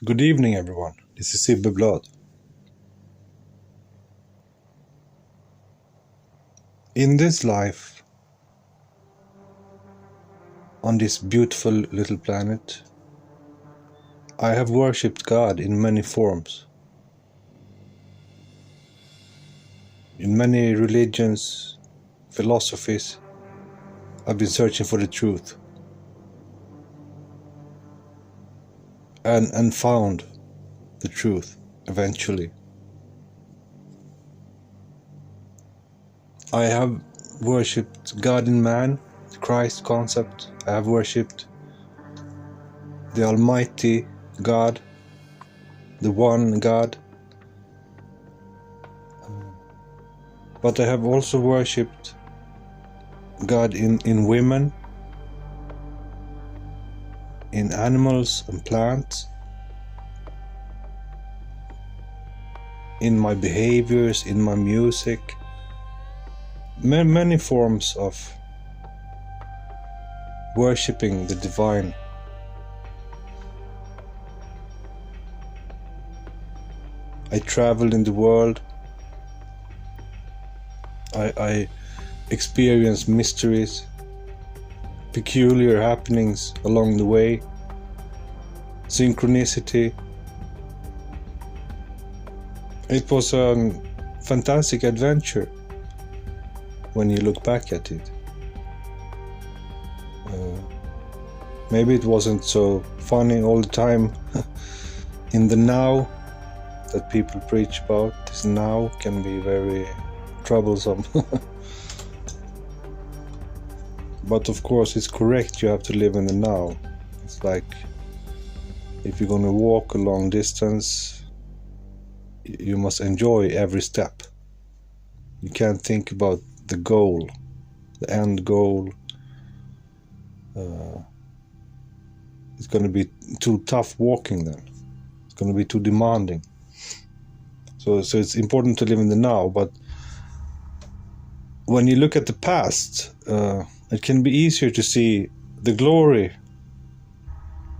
Good evening, everyone. This is Sibbe Bladh. In this life, on this beautiful little planet, I have worshipped God in many forms. In many religions, philosophies, I've been searching for the truth and found the truth eventually. I have worshipped God in man, the Christ concept. I have worshipped the Almighty God, the one God. But I have also worshipped God in women, in animals and plants, in my behaviors, in my music, many forms of worshipping the divine. I traveled in the world. I experienced mysteries, peculiar happenings along the way, synchronicity. It was a fantastic adventure when you look back at it. Maybe it wasn't so funny all the time. In the now that people preach about, this now can be very troublesome. But of course it's correct, you have to live in the now. It's like if you're gonna walk a long distance, you must enjoy every step. You can't think about the goal, the end goal. It's gonna be too tough walking then. It's gonna be too demanding. So it's important to live in the now, but when you look at the past, it can be easier to see the glory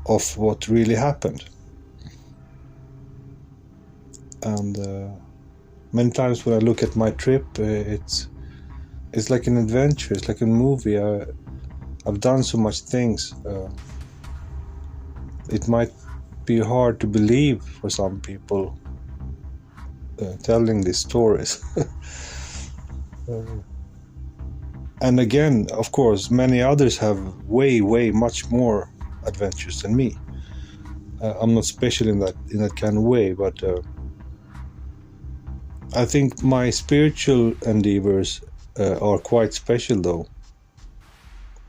of what really happened. And many times when I look at my trip, it's like an adventure, it's like a movie. I've done so much things. It might be hard to believe for some people telling these stories. And again, of course, many others have way much more adventures than me. I'm not special in that kind of way, but I think my spiritual endeavors are quite special, though.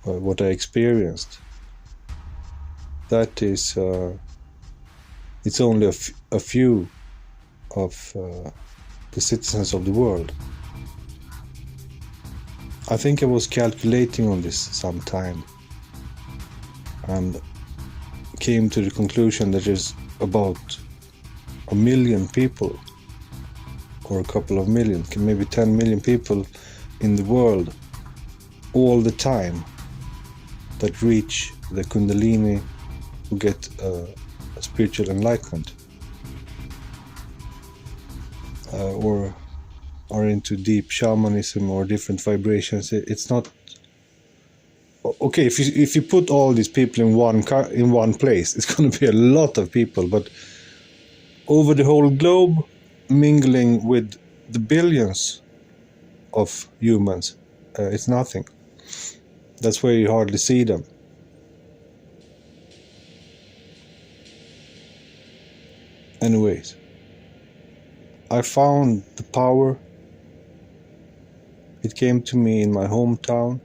What I experienced, that is, it's only a few of the citizens of the world. I think I was calculating on this sometime and came to the conclusion that there's about 1 million people, or a couple of million, maybe 10 million people in the world all the time that reach the Kundalini, who get a spiritual enlightenment, or are into deep shamanism or different vibrations. It's not okay if you put all these people in one place. It's going to be a lot of people, but over the whole globe, mingling with the billions of humans, it's nothing. That's where you hardly see them. Anyways, I found the power. It came to me in my hometown.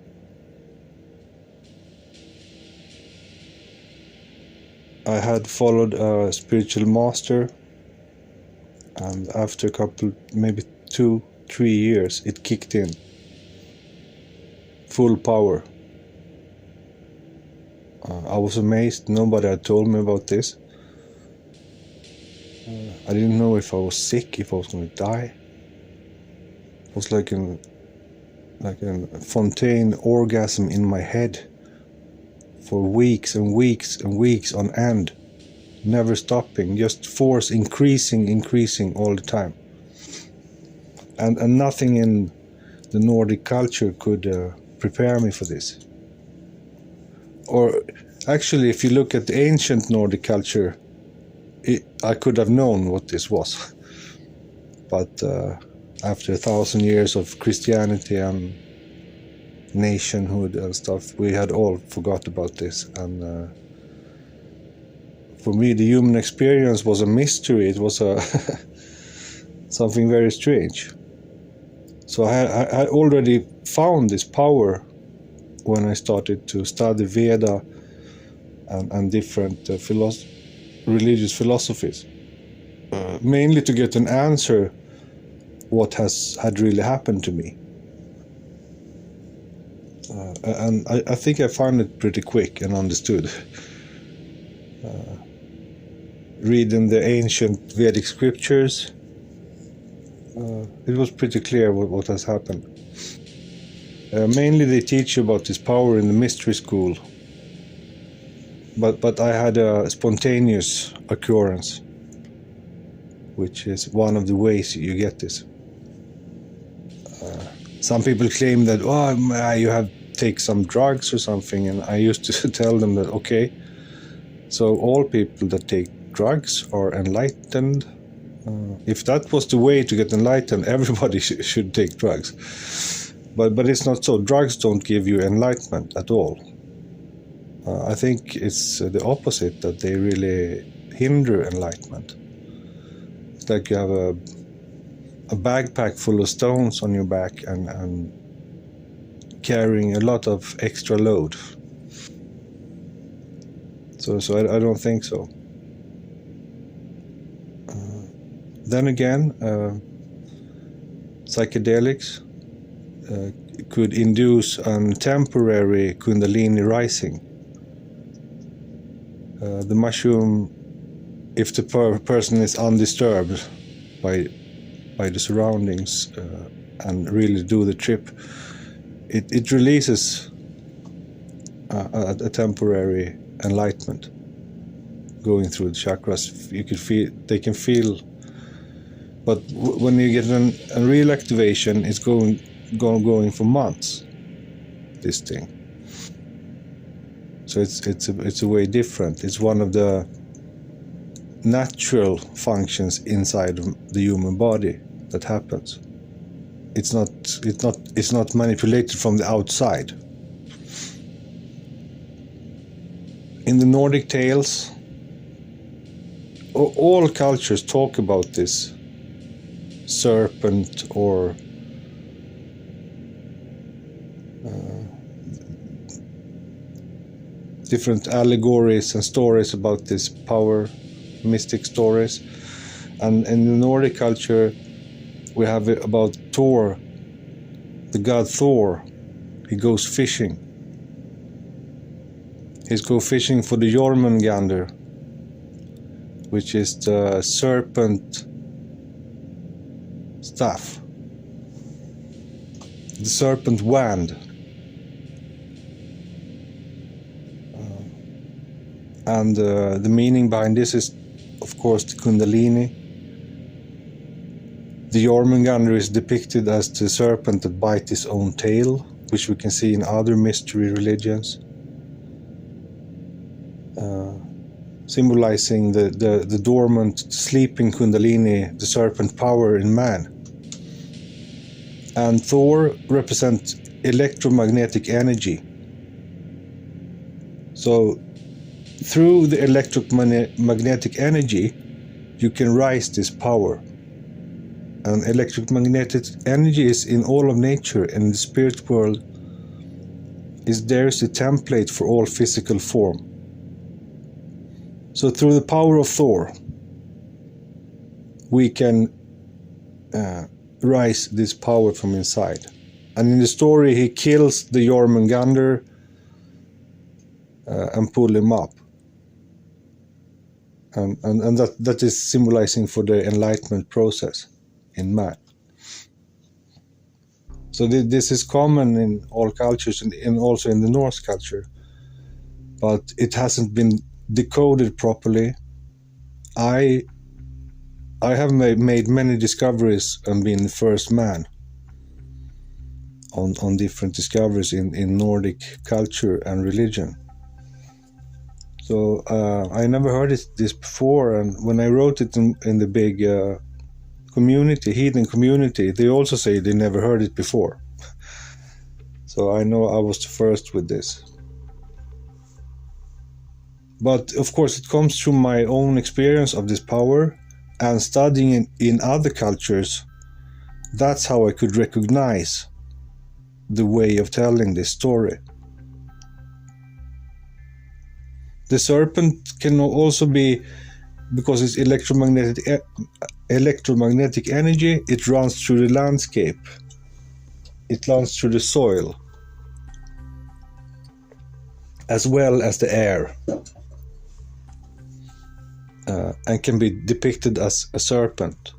I had followed a spiritual master, and after a couple, maybe 2-3 years, it kicked in. Full power. I was amazed. Nobody had told me about this. I didn't know if I was sick, if I was going to die. It was like a fontaine orgasm in my head for weeks and weeks and weeks on end. never stopping, just force increasing all the time. And nothing in the Nordic culture could prepare me for this. Or actually, if you look at the ancient Nordic culture, I could have known what this was. But after 1,000 years of Christianity and nationhood and stuff, we had all forgot about this. And for me, the human experience was a mystery. It was something very strange. So I already found this power when I started to study Veda and different religious philosophies, mainly to get an answer what had really happened to me. And I think I found it pretty quick and understood. Reading the ancient Vedic scriptures, it was pretty clear what has happened. Mainly they teach you about this power in the mystery school, but I had a spontaneous occurrence, which is one of the ways you get this. Some people claim that, you have to take some drugs or something, and I used to tell them that, okay, so all people that take drugs are enlightened. If that was the way to get enlightened, everybody should take drugs. But it's not so. Drugs don't give you enlightenment at all. I think it's the opposite, that they really hinder enlightenment. It's like you have a backpack full of stones on your back and carrying a lot of extra load. So I don't think so. Then again, psychedelics could induce a temporary Kundalini rising. The mushroom, if the person is undisturbed by the surroundings and really do the trip, it releases a temporary enlightenment going through the chakras. They can feel. But when you get a real activation, it's going for months, this thing. So it's a way different. It's one of the natural functions inside of the human body that happens. It's not manipulated from the outside. In the Nordic tales, all cultures talk about this serpent or different allegories and stories about this power, mystic stories. And in the Nordic culture, we have about Thor, the god Thor. He goes fishing. He's go fishing for the Jormungandr, which is the serpent staff, the serpent wand. And the meaning behind this is, of course, the Kundalini. The Jormungandr is depicted as the serpent that bites his own tail, which we can see in other mystery religions, symbolizing the dormant, sleeping Kundalini, the serpent power in man. And Thor represents electromagnetic energy. So through the electromagnetic energy, you can rise this power. And electromagnetic energy is in all of nature, and the spirit world there's a template for all physical form. So through the power of Thor, we can rise this power from inside. And in the story, he kills the Jormungandr and pull him up. And that is symbolizing for the enlightenment process in man. So this is common in all cultures and also in the Norse culture, but it hasn't been decoded properly, I have made many discoveries and been the first man on different discoveries in Nordic culture and religion. So I never heard this before, and when I wrote it in the big community, heathen community, they also say they never heard it before. So I know I was the first with this. But of course it comes through my own experience of this power and studying in other cultures. That's how I could recognize the way of telling this story. The serpent can also be, because it's electromagnetic energy, it runs through the landscape. It runs through the soil, as well as the air, and can be depicted as a serpent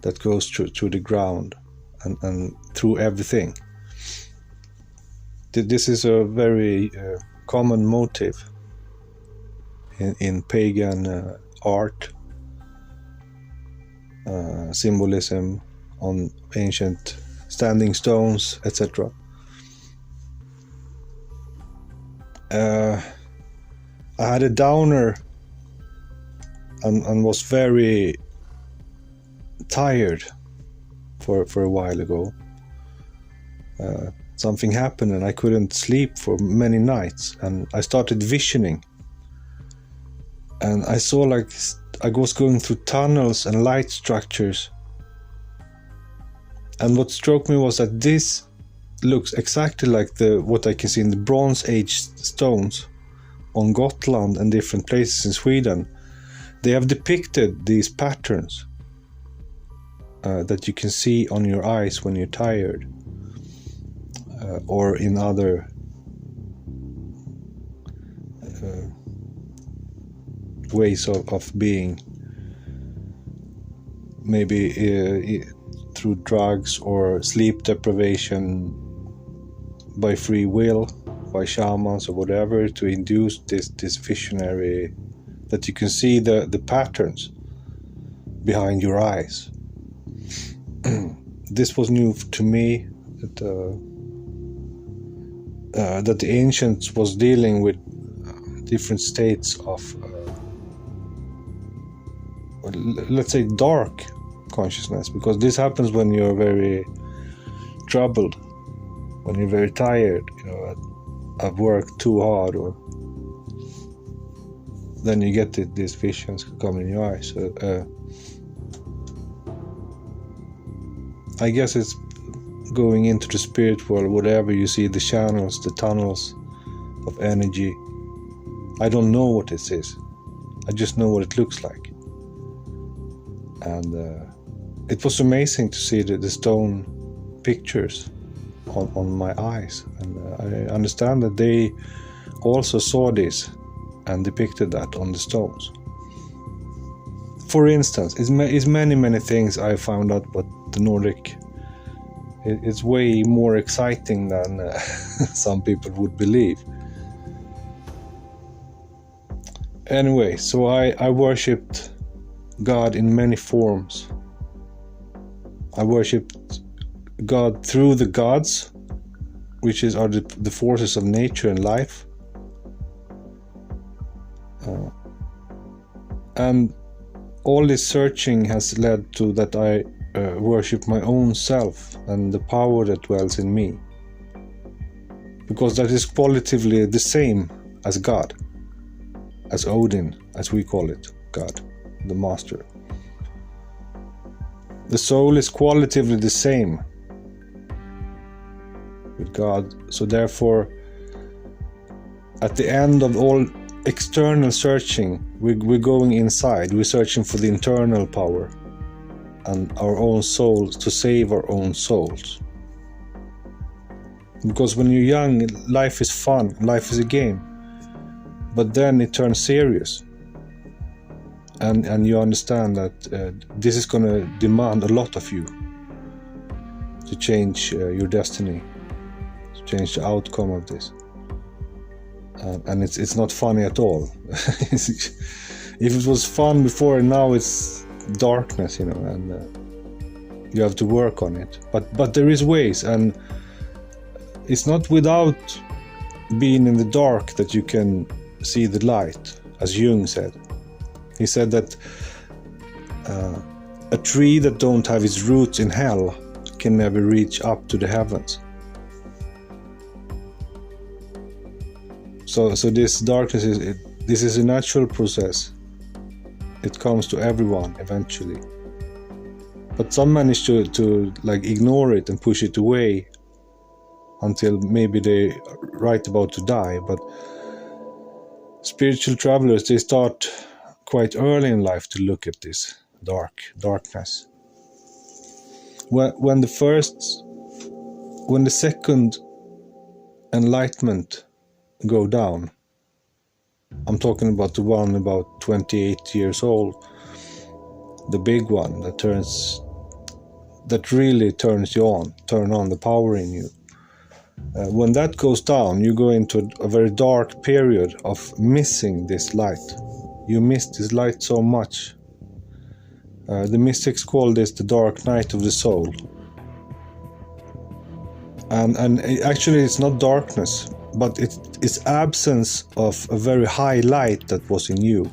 that goes through the ground and through everything. This is a very common motive in pagan art, symbolism on ancient standing stones, etc. I had a downer and was very tired for a while ago. Something happened and I couldn't sleep for many nights, and I started visioning, and I saw like I was going through tunnels and light structures, and what struck me was that this looks exactly like what I can see in the Bronze Age stones on Gotland and different places in Sweden. They have depicted these patterns that you can see on your eyes when you're tired, or in other ways of being, maybe through drugs or sleep deprivation, by free will, by shamans or whatever, to induce this visionary, that you can see the patterns behind your eyes. This was new to me, that the ancients was dealing with different states of let's say dark consciousness, because this happens when you're very troubled, when you're very tired, I've worked too hard, or then you get these visions come in your eyes. I guess it's going into the spirit world, whatever you see, the channels, the tunnels of energy. I don't know what this is, I just know what it looks like. And it was amazing to see the stone pictures on my eyes, and I understand that they also saw this and depicted that on the stones. For instance, it's many things I found out about the Nordic. It's way more exciting than some people would believe. Anyway, so I worshipped God in many forms. I worshipped God through the gods, which are the forces of nature and life. And all this searching has led to that I worship my own self and the power that dwells in me, because that is qualitatively the same as God, as Odin, as we call it, God, the master. The soul is qualitatively the same with God, so therefore at the end of all external searching, we're going inside, we're searching for the internal power and our own souls, to save our own souls. Because when you're young, life is fun, life is a game, but then it turns serious, and you understand that this is going to demand a lot of you to change your destiny, to change the outcome of this. and it's not funny at all. If it was fun before, and now it's darkness, and you have to work on it. But there is ways, and it's not without being in the dark that you can see the light, as Jung said. He said that a tree that don't have its roots in hell can never reach up to the heavens. So this darkness this is a natural process. It comes to everyone eventually. But some manage to like ignore it and push it away until maybe they're right about to die. But spiritual travelers, they start quite early in life to look at this darkness. When the second enlightenment go down, I'm talking about the one about 28 years old, the big one that really turn on the power in you. When that goes down, you go into a very dark period of missing this light. You miss this light so much. The mystics call this the dark night of the soul. And actually it's not darkness, but it's absence of a very high light that was in you.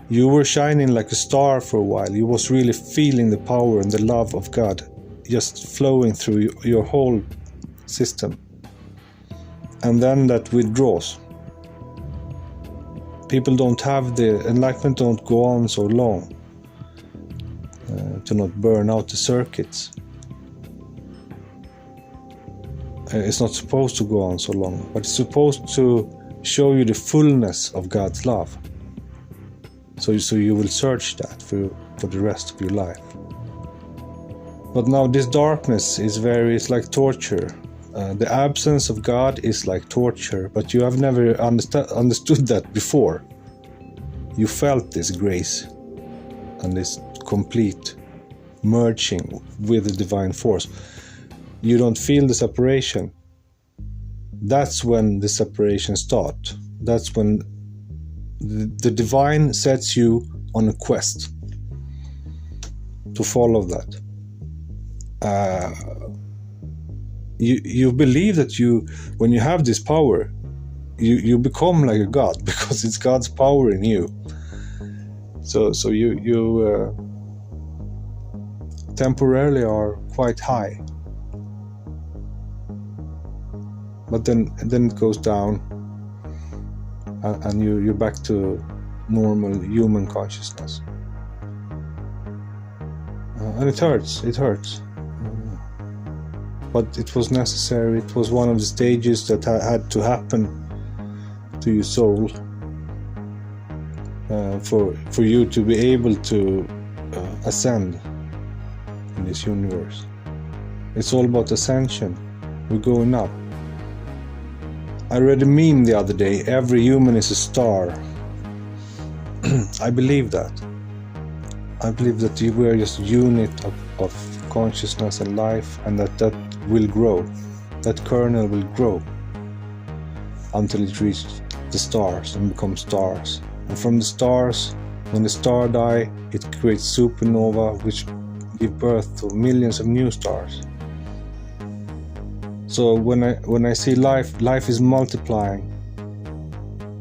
You were shining like a star for a while. You was really feeling the power and the love of God just flowing through your whole system. And then that withdraws. People don't have the enlightenment, don't go on so long to not burn out the circuits. It's not supposed to go on so long, but it's supposed to show you the fullness of God's love. So you will search that for the rest of your life. But now this darkness is like torture. The absence of God is like torture, but you have never understood that before. You felt this grace and this complete merging with the divine force. You don't feel the separation. That's when the separation starts. That's when the divine sets you on a quest to follow that. You believe that when you have this power, you become like a god, because it's God's power in you. So you temporarily are quite high, but then it goes down, and you're back to normal human consciousness, and it hurts. But it was necessary. It was one of the stages that had to happen to your soul for you to be able to ascend in this universe. It's all about ascension. We're going up. I read a meme the other day. Every human is a star. I believe that. I believe that we are just a unit of consciousness and life, and that will grow. That kernel will grow until it reaches the stars and becomes stars. And from the stars, when the star die, it creates supernova, which give birth to millions of new stars. So when I see life is multiplying.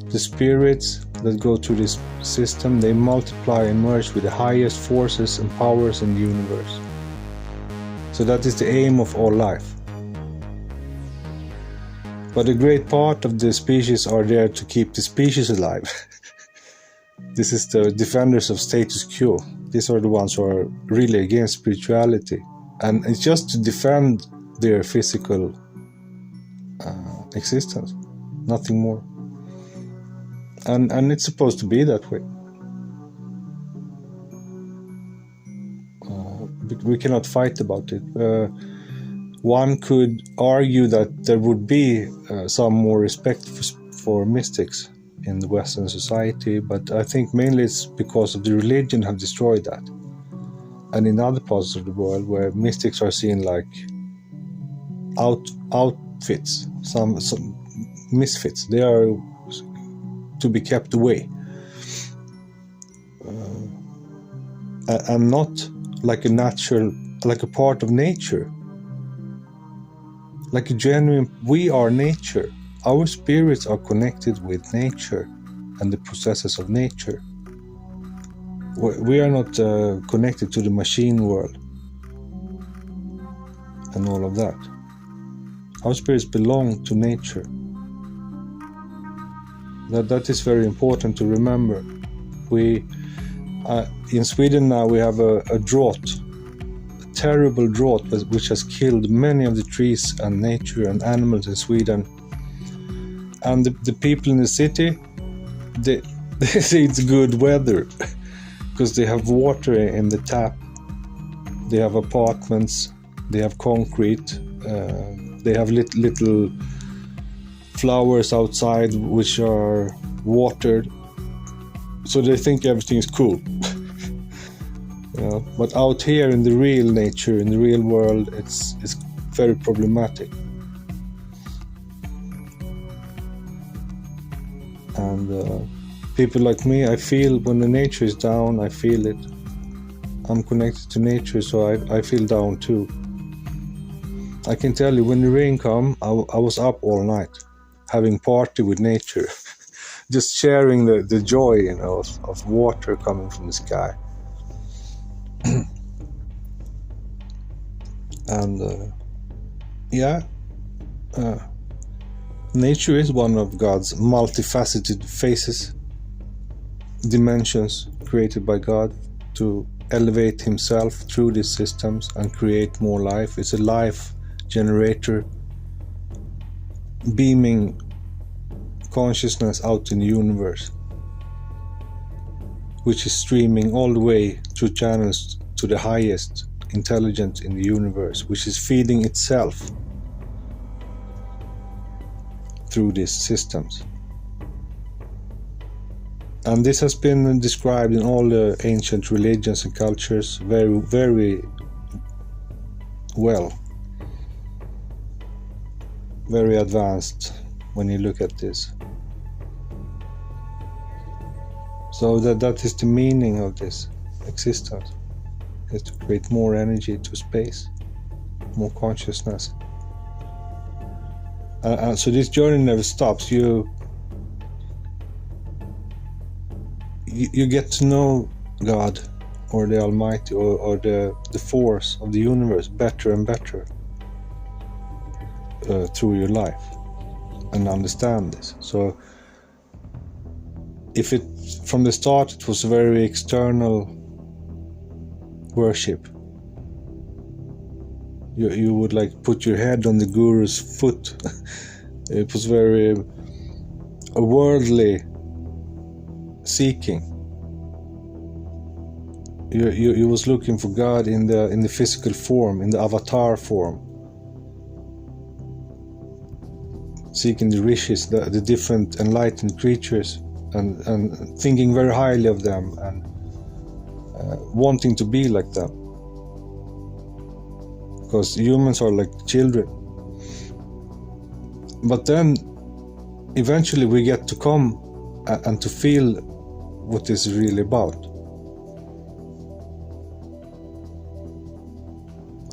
The spirits that go through this system, they multiply and merge with the highest forces and powers in the universe. So that is the aim of all life. But a great part of the species are there to keep the species alive. This is the defenders of status quo. These are the ones who are really against spirituality. And it's just to defend their physical existence, nothing more. And it's supposed to be that way. We cannot fight about it. One could argue that there would be some more respect for mystics in the Western society, but I think mainly it's because of the religion have destroyed that. And in other parts of the world where mystics are seen like outfits, some misfits. They are to be kept away. And not like a natural, like a part of nature. Like a genuine, we are nature. Our spirits are connected with nature and the processes of nature. We are not connected to the machine world and all of that. Our spirits belong to nature. That is very important to remember. We in Sweden now we have a drought, a terrible drought which has killed many of the trees and nature and animals in Sweden. And the people in the city, they say it's good weather because they have water in the tap, they have apartments, they have concrete, they have little flowers outside which are watered, so they think everything is cool. But out here in the real nature, in the real world, it's very problematic. And people like me, I feel when the nature is down, I feel it. I'm connected to nature, so I feel down too. I can tell you, when the rain come, I was up all night, having party with nature, just sharing the joy, of water coming from the sky. And nature is one of God's multifaceted faces, dimensions created by God to elevate himself through these systems and create more life. It's a life generator, beaming consciousness out in the universe, which is streaming all the way through channels to the highest intelligence in the universe, which is feeding itself through these systems. And this has been described in all the ancient religions and cultures very, very well. Very advanced when you look at this. So that is the meaning of this existence, is to create more energy to space, more consciousness. So this journey never stops. You get to know God or the Almighty or the force of the universe better and better through your life, and understand this. So if it from the start it was very external worship, you would like put your head on the guru's foot. It was very a worldly seeking. You was looking for God in the physical form, in the avatar form, seeking the rishis, the different enlightened creatures, and thinking very highly of them and wanting to be like them, because humans are like children. But then eventually we get to come and to feel what this is really about,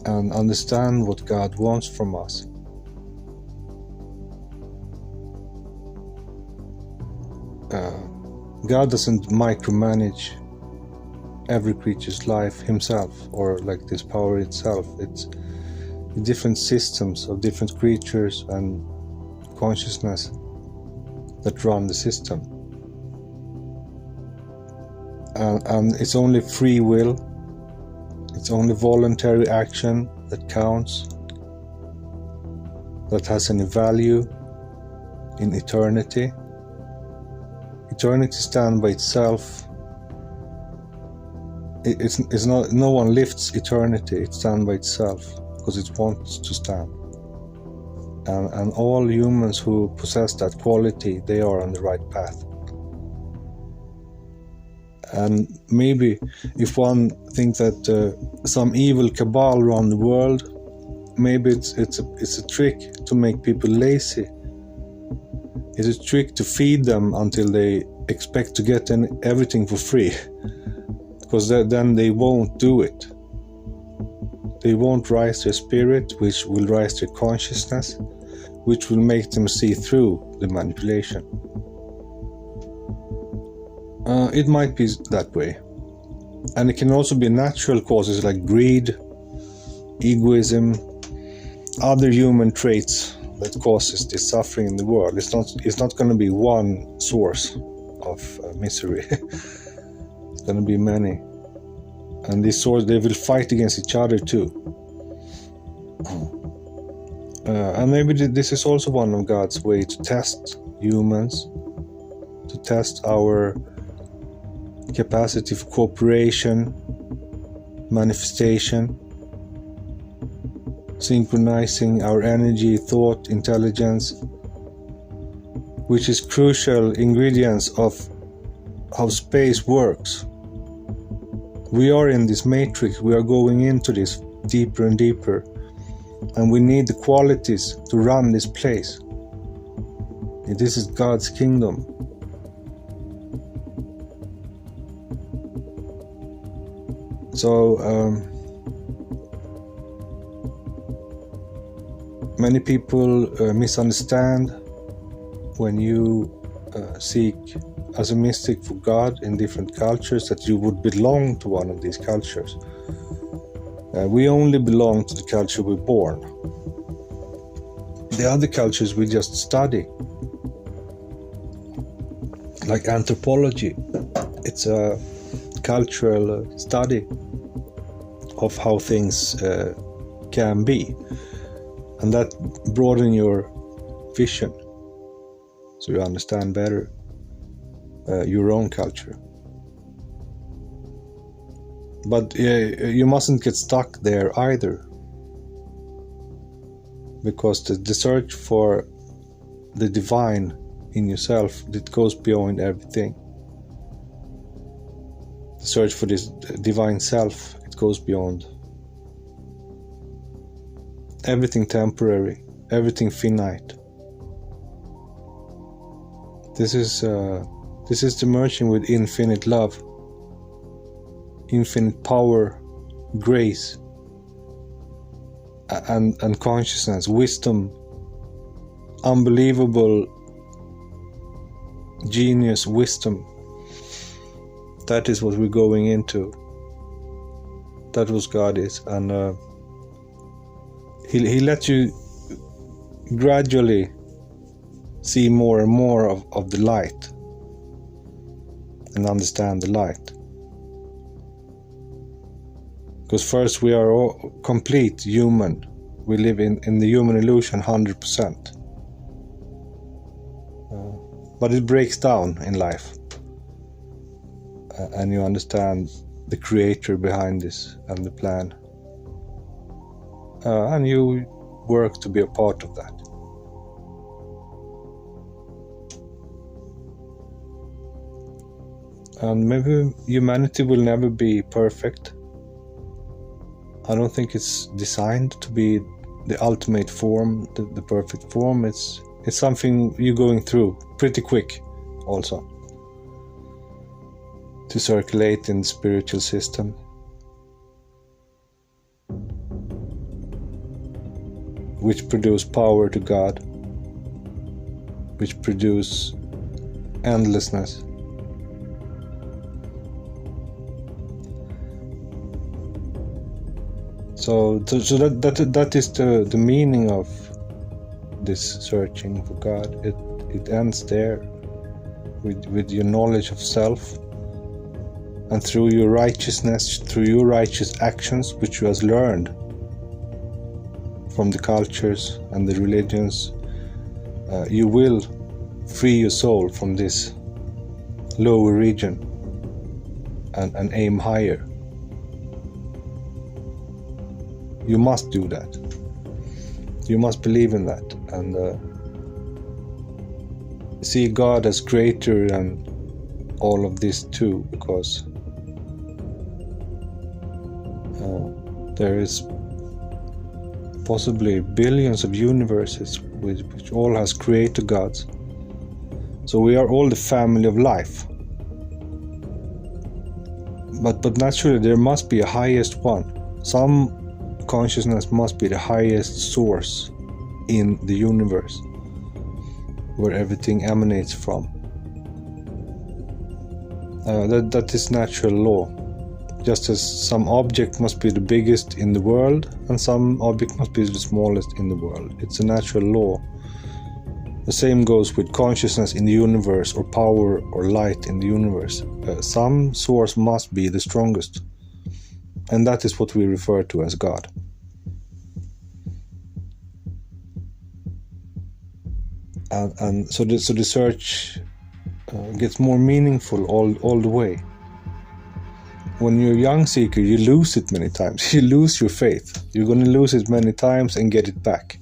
and understand what God wants from us. God doesn't micromanage every creature's life himself, or like this power itself. It's different systems of different creatures and consciousness that run the system. And it's only free will, it's only voluntary action that counts, that has any value in eternity. Eternity stands by itself. It's not. No one lifts eternity. It stands by itself because it wants to stand. And all humans who possess that quality, they are on the right path. And maybe if one thinks that some evil cabal around the world, maybe it's a trick to make people lazy, It's a trick to feed them until they expect to get everything for free, because then they won't do it. They won't rise their spirit, which will rise their consciousness, which will make them see through the manipulation. It might be that way. And it can also be natural causes like greed, egoism, other human traits that causes this suffering in the world. It's not going to be one source of misery. It's going to be many. And these sources, they will fight against each other too. And maybe this is also one of God's way to test humans, to test our capacity for cooperation, manifestation, synchronizing our energy, thought, intelligence, which is crucial ingredients of how space works. We are in this matrix, we are going into this deeper and deeper, and we need the qualities to run this place. This is God's kingdom. So many people misunderstand when you seek as a mystic for God in different cultures that you would belong to one of these cultures. We only belong to the culture we're born. The other cultures we just study, like anthropology. It's a cultural study of how things can be, and that broaden your vision so you understand better your own culture. But you mustn't get stuck there either, because the search for the divine in yourself, it goes beyond everything. The search for this divine self, it goes beyond everything temporary, everything finite. This is the merging with infinite love, infinite power, grace, and consciousness, wisdom, unbelievable genius, wisdom. That is what we're going into. That was God is, and He let you gradually see more and more of the light and understand the light. Because first we are all complete human. We live in the human illusion 100%. But it breaks down in life. And you understand the creator behind this and the plan. And you work to be a part of that. And maybe humanity will never be perfect. I don't think it's designed to be the ultimate form, the perfect form. It's something you're going through pretty quick also, to circulate in the spiritual system. Which produce power to God, which produce endlessness. So that is the meaning of this searching for God. It ends there with your knowledge of self, and through your righteousness, through your righteous actions, which you has learned from the cultures and the religions, you will free your soul from this lower region and aim higher. You must do that. You must believe in that and see God as greater than all of this too, because there is possibly billions of universes which all has creator gods, So we are all the family of life. But naturally there must be a highest one. Some consciousness must be the highest source in the universe, where everything emanates from. That is natural law. Just as some object must be the biggest in the world and some object must be the smallest in the world. It's a natural law. The same goes with consciousness in the universe, or power or light in the universe. Some source must be the strongest. And that is what we refer to as God. And so the search gets more meaningful all the way. When you're a young seeker, you lose it many times. You lose your faith. You're going to lose it many times and get it back.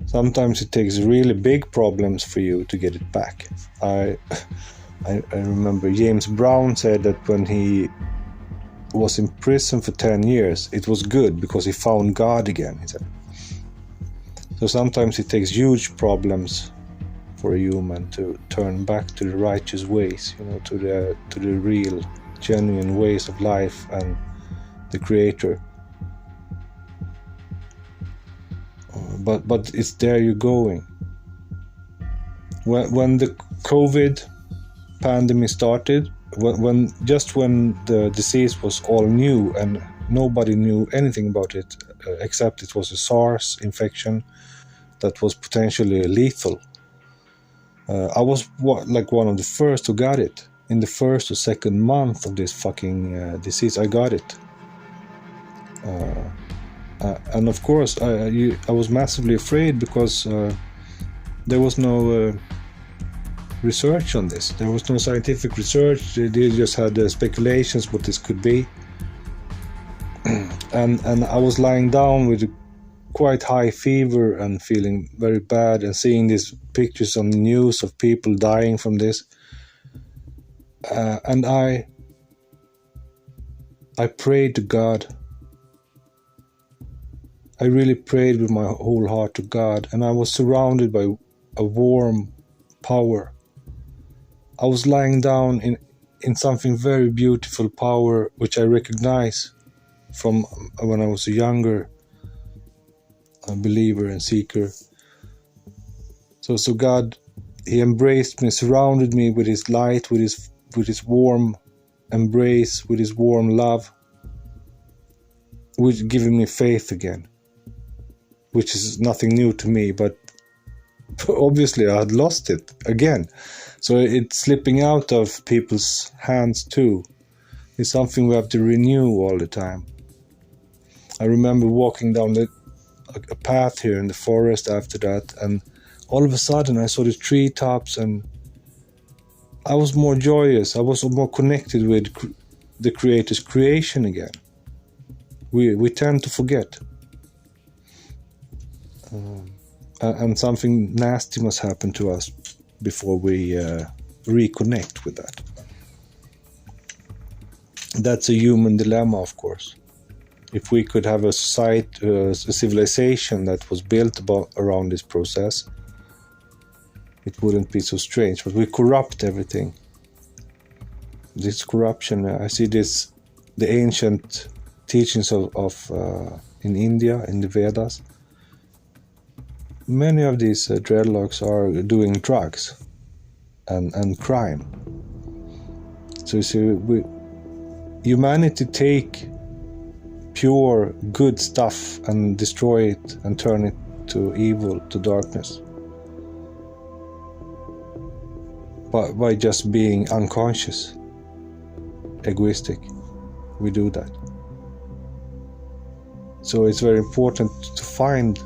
Sometimes it takes really big problems for you to get it back. I remember James Brown said that when he was in prison for 10 years, it was good because he found God again, he said. So sometimes it takes huge problems for a human to turn back to the righteous ways, to the real, genuine ways of life and the Creator. But it's there you're going. When the COVID pandemic started, when the disease was all new and nobody knew anything about it, except it was a SARS infection that was potentially lethal. I was one of the first who got it. In the first or second month of this fucking disease, I got it. And of course, I was massively afraid because there was no research on this. There was no scientific research. They just had speculations what this could be. and I was lying down with quite high fever and feeling very bad, and seeing these pictures on the news of people dying from this. And I prayed to God. I really prayed with my whole heart to God, and I was surrounded by a warm power. I was lying down in something very beautiful power, which I recognize from when I was a younger believer and seeker. So God, He embraced me, surrounded me with His light, with His warm embrace, with His warm love, which giving me faith again, which is nothing new to me, but obviously I had lost it again. So it's slipping out of people's hands too. It's something we have to renew all the time. I remember walking down a path here in the forest after that, and all of a sudden I saw the treetops, and I was more joyous. I was more connected with the Creator's creation again. We tend to forget. And something nasty must happen to us before we reconnect with that. That's a human dilemma, of course. If we could have a society, a civilization that was built around this process, it wouldn't be so strange. But we corrupt everything. This corruption, I see this, the ancient teachings of in India, in the Vedas. Many of these dreadlocks are doing drugs and crime. So you see, humanity take pure good stuff and destroy it and turn it to evil, to darkness, by just being unconscious, egoistic. We do that. So it's very important to find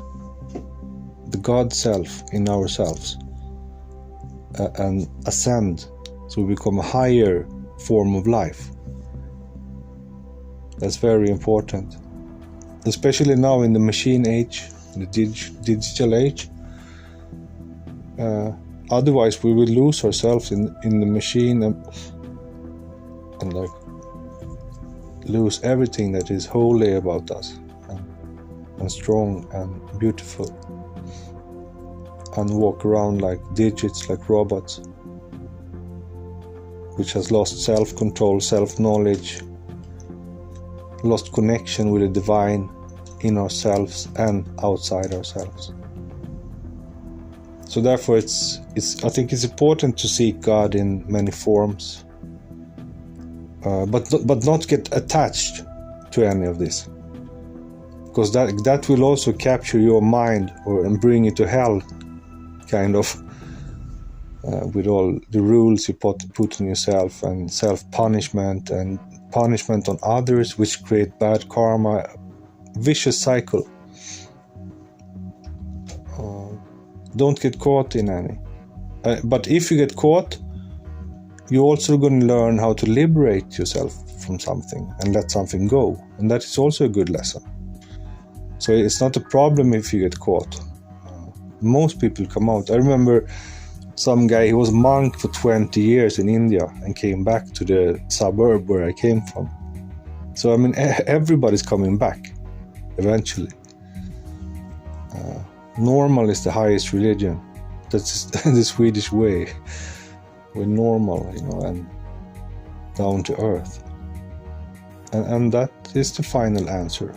the God self in ourselves and ascend, so we become a higher form of life. That's very important, especially now in the machine age, the digital age. Otherwise we will lose ourselves in the machine and like lose everything that is holy about us and strong and beautiful. and walk around like digits, like robots, which has lost self-control, self-knowledge, lost connection with the divine in ourselves and outside ourselves. So therefore I think it's important to seek God in many forms, but not get attached to any of this, because that will also capture your mind and bring you to hell, kind of, with all the rules you put on yourself, and self-punishment and punishment on others, which create bad karma, vicious cycle. Don't get caught in any. But if you get caught, you're also going to learn how to liberate yourself from something and let something go, and that is also a good lesson. So it's not a problem if you get caught. Most people come out. I remember some guy, he was a monk for 20 years in India and came back to the suburb where I came from. So I mean, everybody's coming back eventually. Normal is the highest religion. That's the Swedish way. We're normal, and down to earth. And that is the final answer.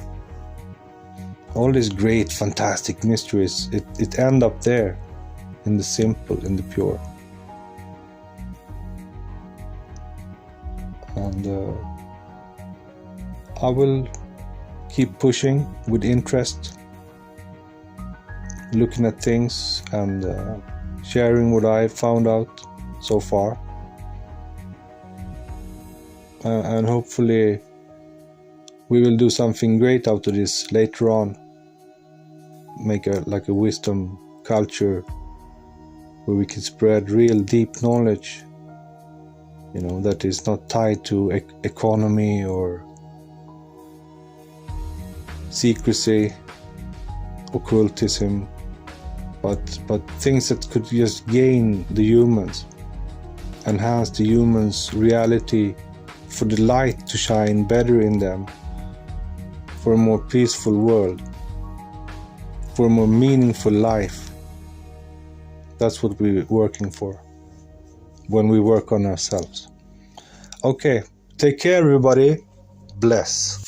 All these great, fantastic mysteries, it end up there, in the simple, in the pure. And I will keep pushing with interest, looking at things and sharing what I found out so far. And hopefully we will do something great out of this later on. Make a wisdom culture where we can spread real deep knowledge, that is not tied to economy or secrecy, occultism, but things that could just gain the humans, enhance the humans' reality, for the light to shine better in them, for a more peaceful world, for a more meaningful life. That's what we're working for when we work on ourselves. Okay, take care everybody. Bless.